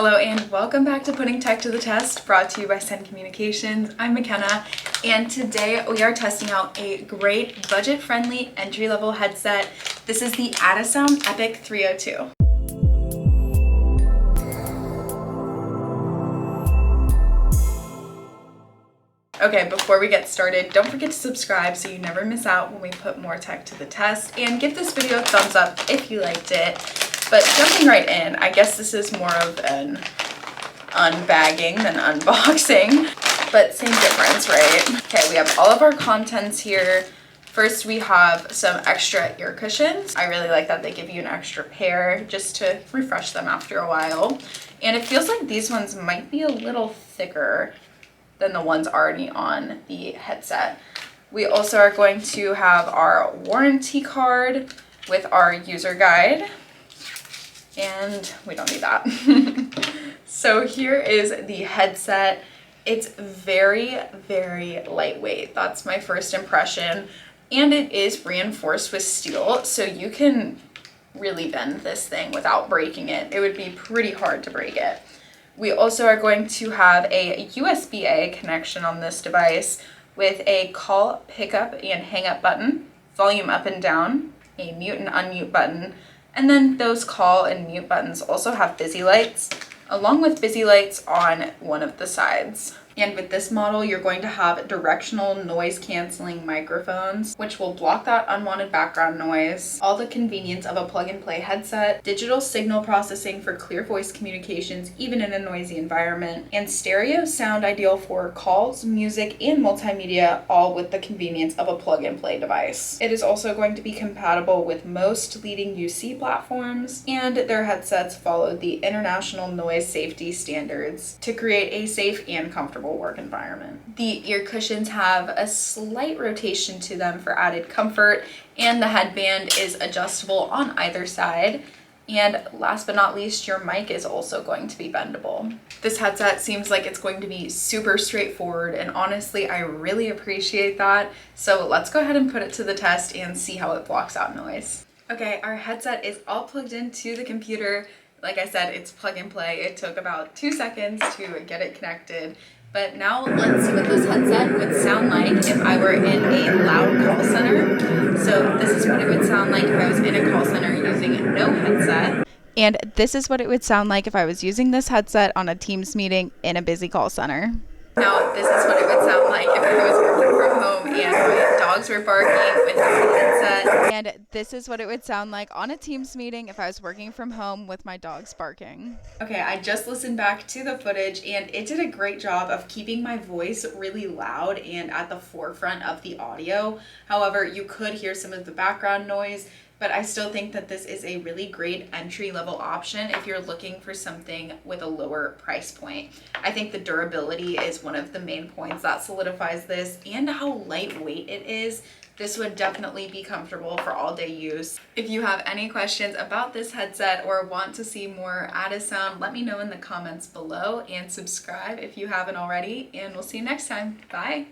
Hello and welcome back to Putting Tech to the Test, brought to you by Sencommunications. I'm McKenna, and today we are testing out a great budget-friendly entry-level headset. This is the Addasound Epic 302. Okay, before we get started, don't forget to subscribe so you never miss out when we put more tech to the test, and give this video a thumbs up if you liked it. But jumping right in, I guess this is more of an unbagging than unboxing, but same difference, right? Okay, we have all of our contents here. First, we have some extra ear cushions. I really like that they give you an extra pair just to refresh them after a while. And it feels like these ones might be a little thicker than the ones already on the headset. We also are going to have our warranty card with our user guide, and we don't need that. So here is the headset. It's very, very lightweight. That's my first impression. And it is reinforced with steel, so you can really bend this thing without breaking it. It would be pretty hard to break it. We also are going to have a USB-A connection on this device with a call, pickup, and hang up button, volume up and down, a mute and unmute button, and then those call and mute buttons also have busy lights, along with busy lights on one of the sides. And with this model, you're going to have directional noise canceling microphones, which will block that unwanted background noise, all the convenience of a plug-and-play headset, digital signal processing for clear voice communications even in a noisy environment, and stereo sound ideal for calls, music, and multimedia, all with the convenience of a plug-and-play device. It is also going to be compatible with most leading UC platforms, and their headsets follow the international noise safety standards to create a safe and comfortable work environment. The ear cushions have a slight rotation to them for added comfort, and the headband is adjustable on either side. And last but not least, your mic is also going to be bendable. This headset seems like it's going to be super straightforward, and honestly, I really appreciate that. So let's go ahead and put it to the test and see how it blocks out noise. Okay, our headset is all plugged into the computer. Like I said, it's plug and play. It took about 2 seconds to get it connected. But now let's see what this headset would sound like if I were in a loud call center. So this is what it would sound like if I was in a call center using no headset. And this is what it would sound like if I was using this headset on a Teams meeting in a busy call center. Now this is what it would sound like if I was working from home and my dogs were barking without a headset. And this is what it would sound like on a Teams meeting if I was working from home with my dogs barking. Okay, I just listened back to the footage, and it did a great job of keeping my voice really loud and at the forefront of the audio. However, you could hear some of the background noise, but I still think that this is a really great entry-level option if you're looking for something with a lower price point. I think the durability is one of the main points that solidifies this, and how lightweight it is. This would definitely be comfortable for all-day use. If you have any questions about this headset or want to see more Addasound, let me know in the comments below, and subscribe if you haven't already, and we'll see you next time. Bye!